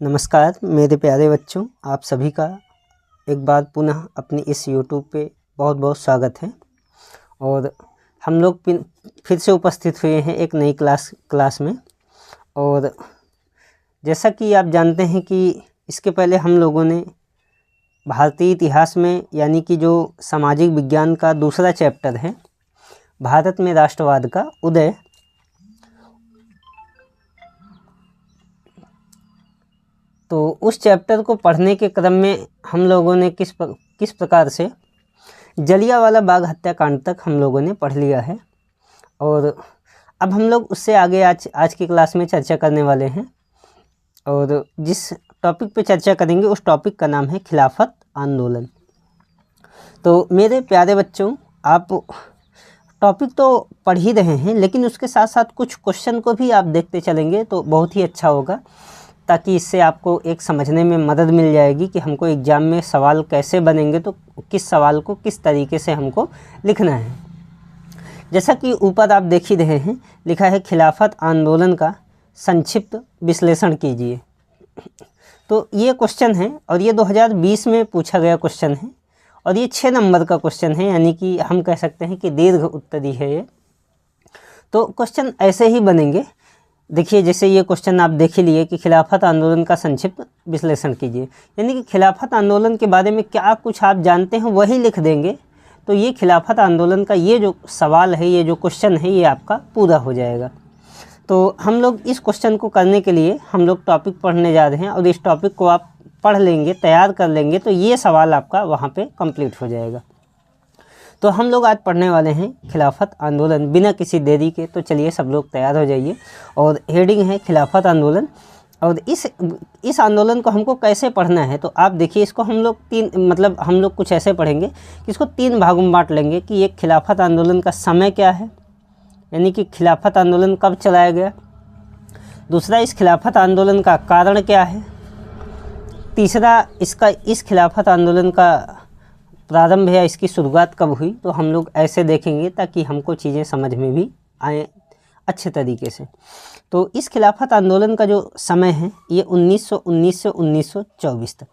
नमस्कार मेरे प्यारे बच्चों, आप सभी का एक बार पुनः अपनी इस YouTube पे बहुत बहुत स्वागत है। और हम लोग फिर से उपस्थित हुए हैं एक नई क्लास में। और जैसा कि आप जानते हैं कि इसके पहले हम लोगों ने भारतीय इतिहास में यानी कि जो सामाजिक विज्ञान का दूसरा चैप्टर है, भारत में राष्ट्रवाद का उदय, तो उस चैप्टर को पढ़ने के क्रम में हम लोगों ने किस प्रकार से जलियांवाला बाग हत्याकांड तक हम लोगों ने पढ़ लिया है। और अब हम लोग उससे आगे आज की क्लास में चर्चा करने वाले हैं। और जिस टॉपिक पे चर्चा करेंगे उस टॉपिक का नाम है खिलाफत आंदोलन। तो मेरे प्यारे बच्चों, आप टॉपिक तो पढ़ ही रहे हैं, लेकिन उसके साथ साथ कुछ क्वेश्चन को भी आप देखते चलेंगे तो बहुत ही अच्छा होगा, ताकि इससे आपको एक समझने में मदद मिल जाएगी कि हमको एग्ज़ाम में सवाल कैसे बनेंगे, तो किस सवाल को किस तरीके से हमको लिखना है। जैसा कि ऊपर आप देख ही रहे हैं, लिखा है खिलाफत आंदोलन का संक्षिप्त विश्लेषण कीजिए। तो ये क्वेश्चन है और ये 2020 में पूछा गया क्वेश्चन है और ये 6 नंबर का क्वेश्चन है, यानी कि हम कह सकते हैं कि दीर्घ उत्तरी है ये। तो क्वेश्चन ऐसे ही बनेंगे। देखिए, जैसे ये क्वेश्चन आप देख ही लिए कि खिलाफत आंदोलन का संक्षिप्त विश्लेषण कीजिए, यानी कि खिलाफत आंदोलन के बारे में क्या कुछ आप जानते हैं वही लिख देंगे। तो ये खिलाफत आंदोलन का ये जो सवाल है, ये जो क्वेश्चन है, ये आपका पूरा हो जाएगा। तो हम लोग इस क्वेश्चन को करने के लिए हम लोग टॉपिक पढ़ने जा रहे हैं और इस टॉपिक को आप पढ़ लेंगे, तैयार कर लेंगे, तो ये सवाल आपका वहाँ पर कंप्लीट हो जाएगा। तो हम लोग आज पढ़ने वाले हैं खिलाफत आंदोलन बिना किसी देरी के। तो चलिए सब लोग तैयार हो जाइए। और हेडिंग है खिलाफत आंदोलन। और इस आंदोलन को हमको कैसे पढ़ना है, तो आप देखिए, इसको हम लोग हम लोग कुछ ऐसे पढ़ेंगे कि इसको 3 भागों में बांट लेंगे कि एक खिलाफत आंदोलन का समय क्या है, यानी कि खिलाफत आंदोलन कब चलाया गया। दूसरा, इस खिलाफत आंदोलन का कारण क्या है। तीसरा, इस खिलाफत आंदोलन का प्रारंभ या इसकी शुरुआत कब हुई। तो हम लोग ऐसे देखेंगे ताकि हमको चीज़ें समझ में भी आए अच्छे तरीके से। तो इस खिलाफत आंदोलन का जो समय है ये 1919 से 1924 तक,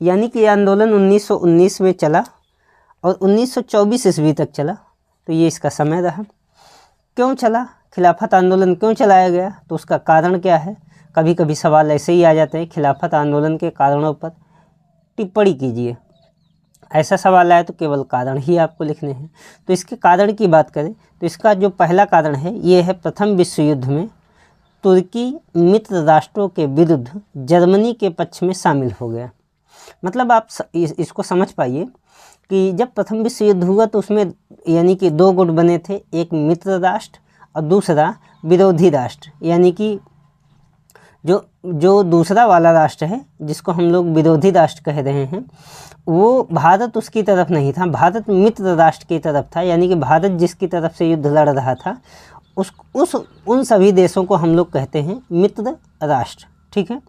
यानी कि ये आंदोलन 1919 में चला और 1924 ईस्वी तक चला। तो ये इसका समय रहा। क्यों चला, खिलाफत आंदोलन क्यों चलाया गया, तो उसका कारण क्या है। कभी कभी सवाल ऐसे ही आ जाते हैं, खिलाफत आंदोलन के कारणों पर टिप्पणी कीजिए। ऐसा सवाल आया तो केवल कारण ही आपको लिखने हैं। तो इसके कारण की बात करें तो इसका जो पहला कारण है ये है, प्रथम विश्व युद्ध में तुर्की मित्र राष्ट्रों के विरुद्ध जर्मनी के पक्ष में शामिल हो गया। मतलब आप इसको समझ पाइए कि जब प्रथम विश्व युद्ध हुआ तो उसमें यानी कि 2 गुट बने थे, एक मित्र राष्ट्र और दूसरा विरोधी राष्ट्र। यानी कि जो दूसरा वाला राष्ट्र है, जिसको हम लोग विरोधी राष्ट्र कह रहे हैं, वो भारत उसकी तरफ नहीं था, भारत मित्र राष्ट्र की तरफ था। यानी कि भारत जिसकी तरफ से युद्ध लड़ रहा था उन सभी देशों को हम लोग कहते हैं मित्र राष्ट्र। ठीक है।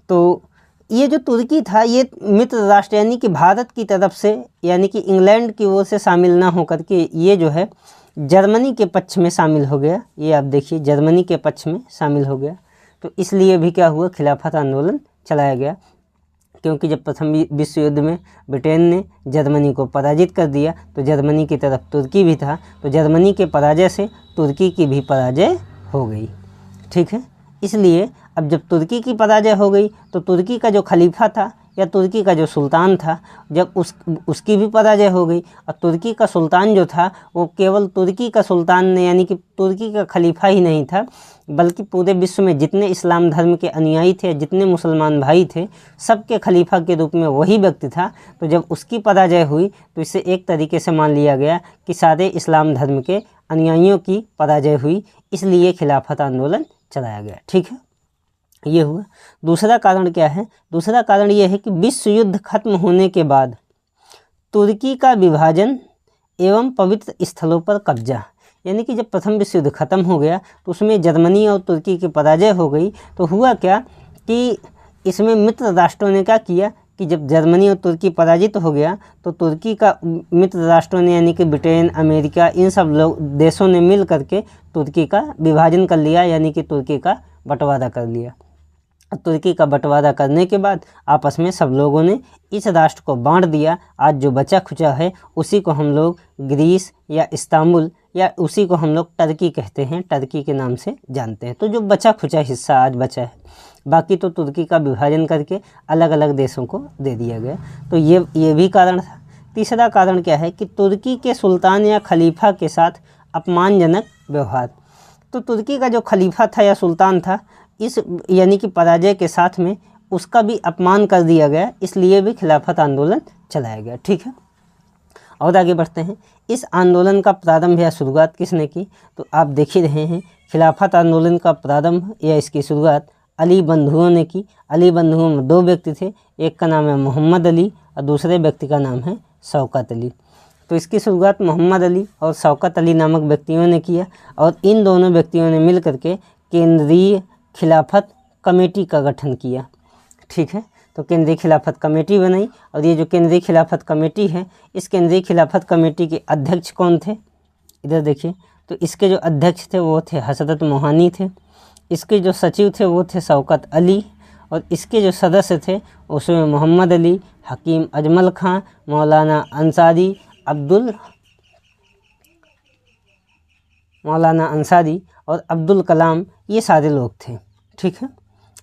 तो ये जो तुर्की था ये मित्र राष्ट्र यानी कि भारत की तरफ से, यानी कि इंग्लैंड की ओर से शामिल ना होकर के ये जो है जर्मनी के पक्ष में शामिल हो गया। ये आप देखिए, जर्मनी के पक्ष में शामिल हो गया। तो इसलिए भी क्या हुआ, खिलाफत आंदोलन चलाया गया। क्योंकि जब प्रथम विश्व युद्ध में ब्रिटेन ने जर्मनी को पराजित कर दिया तो जर्मनी की तरफ तुर्की भी था, तो जर्मनी के पराजय से तुर्की की भी पराजय हो गई। ठीक है। इसलिए अब जब तुर्की की पराजय हो गई तो तुर्की का जो खलीफा था या तुर्की का जो सुल्तान था, जब उसकी भी पराजय हो गई। और तुर्की का सुल्तान जो था वो केवल तुर्की का सुल्तान ने, यानी कि तुर्की का खलीफा ही नहीं था, बल्कि पूरे विश्व में जितने इस्लाम धर्म के अनुयायी थे, जितने मुसलमान भाई थे, सबके खलीफा के रूप में वही व्यक्ति था। तो जब उसकी पराजय हुई तो इसे एक तरीके से मान लिया गया कि सारे इस्लाम धर्म के अनुयायियों की पराजय हुई, इसलिए खिलाफत आंदोलन चलाया गया। ठीक है, ये हुआ। दूसरा कारण क्या है, दूसरा कारण ये है कि विश्व युद्ध खत्म होने के बाद तुर्की का विभाजन एवं पवित्र स्थलों पर कब्जा। यानी कि जब प्रथम विश्व युद्ध खत्म हो गया तो उसमें जर्मनी और तुर्की की पराजय हो गई। तो हुआ क्या कि इसमें मित्र राष्ट्रों ने क्या किया कि जब जर्मनी और तुर्की पराजित हो गया तो तुर्की का मित्र राष्ट्रों ने, यानी कि ब्रिटेन, अमेरिका, इन सब देशों ने मिल करके तुर्की का विभाजन कर लिया, यानी कि तुर्की का बंटवारा कर लिया। तुर्की का बंटवारा करने के बाद आपस में सब लोगों ने इस राष्ट्र को बांट दिया। आज जो बचा खुचा है उसी को हम लोग ग्रीस या इस्तांबुल या उसी को हम लोग टर्की कहते हैं, टर्की के नाम से जानते हैं। तो जो बचा खुचा हिस्सा आज बचा है, बाकी तो तुर्की का विभाजन करके अलग अलग देशों को दे दिया गया। तो ये भी कारण था। तीसरा कारण क्या है कि तुर्की के सुल्तान या खलीफा के साथ अपमानजनक व्यवहार। तो तुर्की का जो खलीफा था या सुल्तान था, इस यानी कि पराजय के साथ में उसका भी अपमान कर दिया गया, इसलिए भी खिलाफत आंदोलन चलाया गया। ठीक है, और आगे बढ़ते हैं। इस आंदोलन का प्रारंभ या शुरुआत किसने की? तो आप देख ही रहे हैं, खिलाफत आंदोलन का प्रारंभ या इसकी शुरुआत अली बंधुओं ने की। अली बंधुओं में 2 व्यक्ति थे, एक का नाम है मोहम्मद अली और दूसरे व्यक्ति का नाम है शौकत अली। तो इसकी शुरुआत मोहम्मद अली और शौकत अली नामक व्यक्तियों ने किया और इन दोनों व्यक्तियों ने मिल करके केंद्रीय खिलाफत कमेटी का गठन किया। ठीक है, तो केंद्रीय खिलाफत कमेटी बनाई और ये जो केंद्रीय खिलाफत कमेटी है, इस केंद्रीय खिलाफत कमेटी के अध्यक्ष कौन थे? इधर देखिए, तो इसके जो अध्यक्ष थे वो थे हज़रत मोहानी थे, इसके जो सचिव थे वो थे शौकत अली और इसके जो सदस्य थे उसमें मोहम्मद अली, हकीम अजमल खां, मौलाना अंसारी और अब्दुल कलाम, ये सारे लोग थे। ठीक है,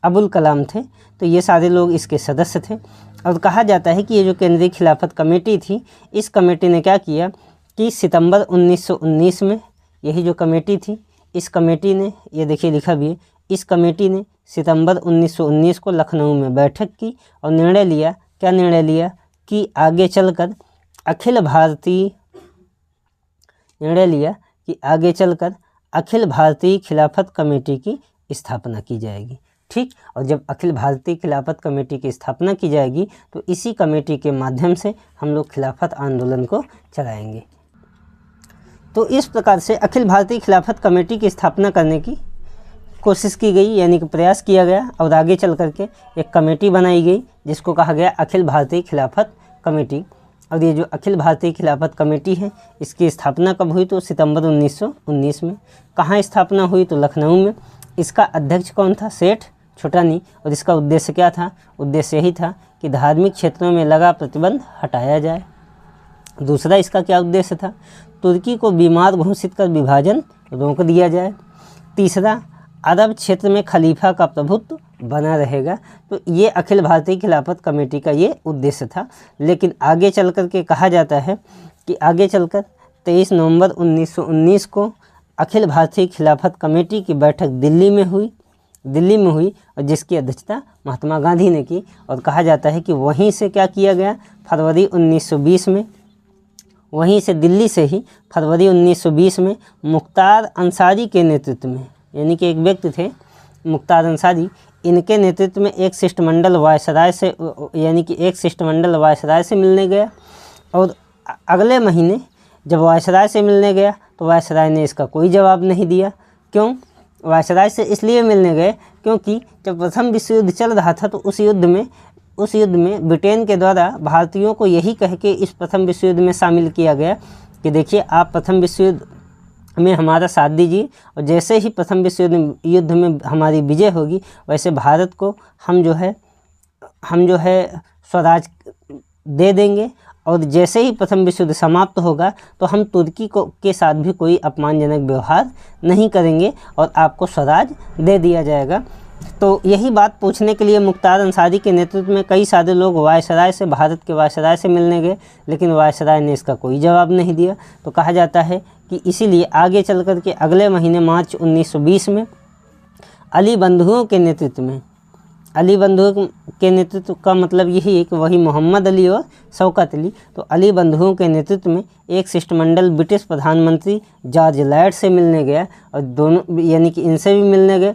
अबुल कलाम थे, तो ये सारे लोग इसके सदस्य थे। और कहा जाता है कि ये जो केंद्रीय खिलाफत कमेटी थी, इस कमेटी ने क्या किया कि सितंबर 1919 में, यही जो कमेटी थी, इस कमेटी ने, ये देखिए लिखा भी है, इस कमेटी ने सितंबर 1919 को लखनऊ में बैठक की और निर्णय लिया, क्या निर्णय लिया कि आगे चलकर अखिल भारतीय खिलाफत कमेटी की स्थापना की जाएगी। ठीक, और जब अखिल भारतीय खिलाफत कमेटी की स्थापना की जाएगी तो इसी कमेटी के माध्यम से हम लोग खिलाफत आंदोलन को चलाएंगे। तो इस प्रकार से अखिल भारतीय खिलाफत कमेटी की स्थापना करने की कोशिश की गई, यानी कि प्रयास किया गया और आगे चल करके एक कमेटी बनाई गई जिसको कहा गया अखिल भारतीय खिलाफत कमेटी। और ये जो अखिल भारतीय खिलाफत कमेटी है, इसकी स्थापना कब हुई? तो सितंबर 1919 में। कहाँ स्थापना हुई? तो लखनऊ में। इसका अध्यक्ष कौन था? सेठ छोटानी। और इसका उद्देश्य क्या था? उद्देश्य यही था कि धार्मिक क्षेत्रों में लगा प्रतिबंध हटाया जाए। दूसरा इसका क्या उद्देश्य था? तुर्की को बीमार घोषित कर विभाजन रोक दिया जाए। तीसरा, अरब क्षेत्र में खलीफा का प्रभुत्व बना रहेगा। तो ये अखिल भारतीय खिलाफत कमेटी का ये उद्देश्य था। लेकिन आगे चल कर के कहा जाता है कि आगे चलकर 23 नवंबर 1919 को अखिल भारतीय खिलाफत कमेटी की बैठक दिल्ली में हुई और जिसकी अध्यक्षता महात्मा गांधी ने की। और कहा जाता है कि वहीं से क्या किया गया, फरवरी 1920 में, वहीं से दिल्ली से ही फरवरी 1920 में मुख्तार अंसारी के नेतृत्व में, यानी कि एक व्यक्ति थे मुख्तार अंसारी, इनके नेतृत्व में एक शिष्टमंडल वायसराय से, यानी कि एक शिष्टमंडल वायसराय से मिलने गया। और अगले महीने जब वायसराय से मिलने गया तो वायसराय ने इसका कोई जवाब नहीं दिया। क्यों? वायसराय से इसलिए मिलने गए क्योंकि जब प्रथम विश्व युद्ध चल रहा था तो उस युद्ध में ब्रिटेन के द्वारा भारतीयों को यही कह के इस प्रथम विश्व युद्ध में शामिल किया गया कि देखिए आप प्रथम विश्व युद्ध में हमारा साथ दीजिए और जैसे ही प्रथम विश्व युद्ध में हमारी विजय होगी वैसे भारत को हम जो है स्वराज दे देंगे और जैसे ही प्रथम विश्व युद्ध समाप्त होगा तो हम तुर्की के साथ भी कोई अपमानजनक व्यवहार नहीं करेंगे और आपको स्वराज दे दिया जाएगा। तो यही बात पूछने के लिए मुख्तार अंसारी के नेतृत्व में कई सारे लोग भारत के वायसराय से मिलने गए, लेकिन वायसराय ने इसका कोई जवाब नहीं दिया। तो कहा जाता है कि इसीलिए आगे चल कर के अगले महीने मार्च 1920 में अली बंधुओं के नेतृत्व का मतलब यही है कि वही मोहम्मद अली और शौकत अली, तो अली बंधुओं के नेतृत्व में एक शिष्टमंडल ब्रिटिश प्रधानमंत्री जॉर्ज लायड से मिलने गया और दोनों यानी कि इनसे भी मिलने गए,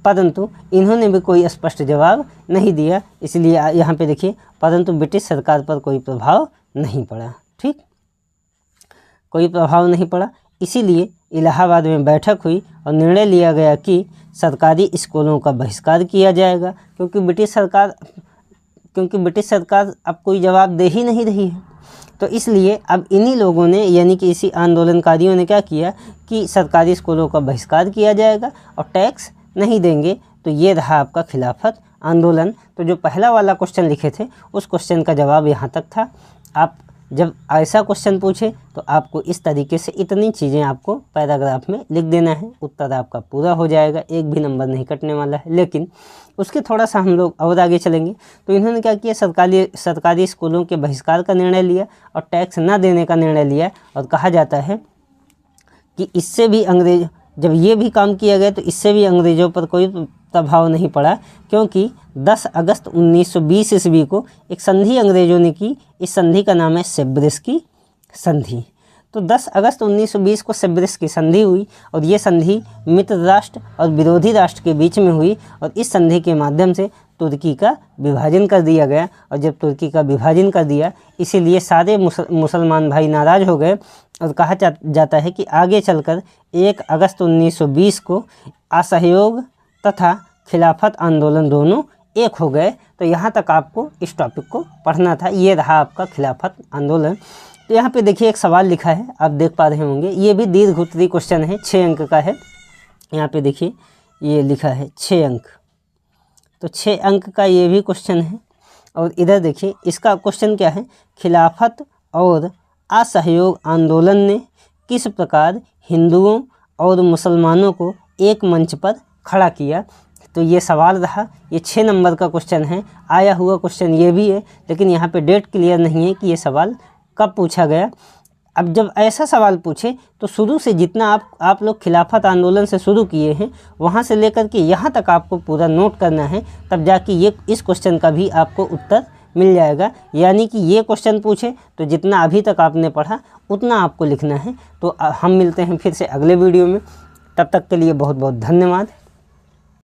परंतु इन्होंने भी कोई स्पष्ट जवाब नहीं दिया। इसलिए यहाँ पे देखिए, परंतु ब्रिटिश सरकार पर कोई प्रभाव नहीं पड़ा। ठीक, कोई प्रभाव नहीं पड़ा। इसीलिए इलाहाबाद में बैठक हुई और निर्णय लिया गया कि सरकारी स्कूलों का बहिष्कार किया जाएगा, क्योंकि ब्रिटिश सरकार अब कोई जवाब दे ही नहीं रही है। तो इसलिए अब इन्हीं लोगों ने, यानी कि इसी आंदोलनकारियों ने क्या किया कि सरकारी स्कूलों का बहिष्कार किया जाएगा और टैक्स नहीं देंगे। तो ये रहा आपका खिलाफत आंदोलन। तो जो पहला वाला क्वेश्चन लिखे थे उस क्वेश्चन का जवाब यहाँ तक था। आप जब ऐसा क्वेश्चन पूछे तो आपको इस तरीके से इतनी चीज़ें आपको पैराग्राफ में लिख देना है, उत्तर आपका पूरा हो जाएगा, एक भी नंबर नहीं कटने वाला है। लेकिन उसके थोड़ा सा हम लोग और आगे चलेंगे। तो इन्होंने क्या किया, सरकारी स्कूलों के बहिष्कार का निर्णय लिया और टैक्स ना देने का निर्णय लिया। और कहा जाता है कि इससे भी जब ये भी काम किया गया तो इससे भी अंग्रेज़ों पर कोई प्रभाव नहीं पड़ा, क्योंकि 10 अगस्त 1920 ईस्वी को एक संधि अंग्रेज़ों ने की। इस संधि का नाम है सेब्रिस्की संधि। तो 10 अगस्त 1920 को सेब्रिस्की संधि हुई और ये संधि मित्र राष्ट्र और विरोधी राष्ट्र के बीच में हुई। और इस संधि के माध्यम से तुर्की का विभाजन कर दिया गया। और जब तुर्की का विभाजन कर दिया, इसीलिए सारे मुसलमान भाई नाराज़ हो गए। और कहा जाता है कि आगे चलकर 1 अगस्त 1920 को असहयोग तथा खिलाफत आंदोलन दोनों एक हो गए। तो यहाँ तक आपको इस टॉपिक को पढ़ना था। ये रहा आपका खिलाफत आंदोलन। तो यहाँ पे देखिए एक सवाल लिखा है, आप देख पा रहे होंगे। ये भी दीर्घ उत्तरीय क्वेश्चन है, 6 अंक का है। यहाँ पे देखिए ये लिखा है 6 अंक। तो 6 अंक का ये भी क्वेश्चन है। और इधर देखिए इसका क्वेश्चन क्या है, खिलाफत और असहयोग आंदोलन ने किस प्रकार हिंदुओं और मुसलमानों को एक मंच पर खड़ा किया। तो ये सवाल रहा, ये 6 नंबर का क्वेश्चन है। आया हुआ क्वेश्चन ये भी है, लेकिन यहाँ पे डेट क्लियर नहीं है कि ये सवाल कब पूछा गया। अब जब ऐसा सवाल पूछे तो शुरू से जितना आप लोग खिलाफत आंदोलन से शुरू किए हैं वहाँ से लेकर के यहाँ तक आपको पूरा नोट करना है, तब जाके ये इस क्वेश्चन का भी आपको उत्तर मिल जाएगा। यानी कि ये क्वेश्चन पूछे तो जितना अभी तक आपने पढ़ा उतना आपको लिखना है। तो हम मिलते हैं फिर से अगले वीडियो में, तब तक के लिए बहुत बहुत धन्यवाद।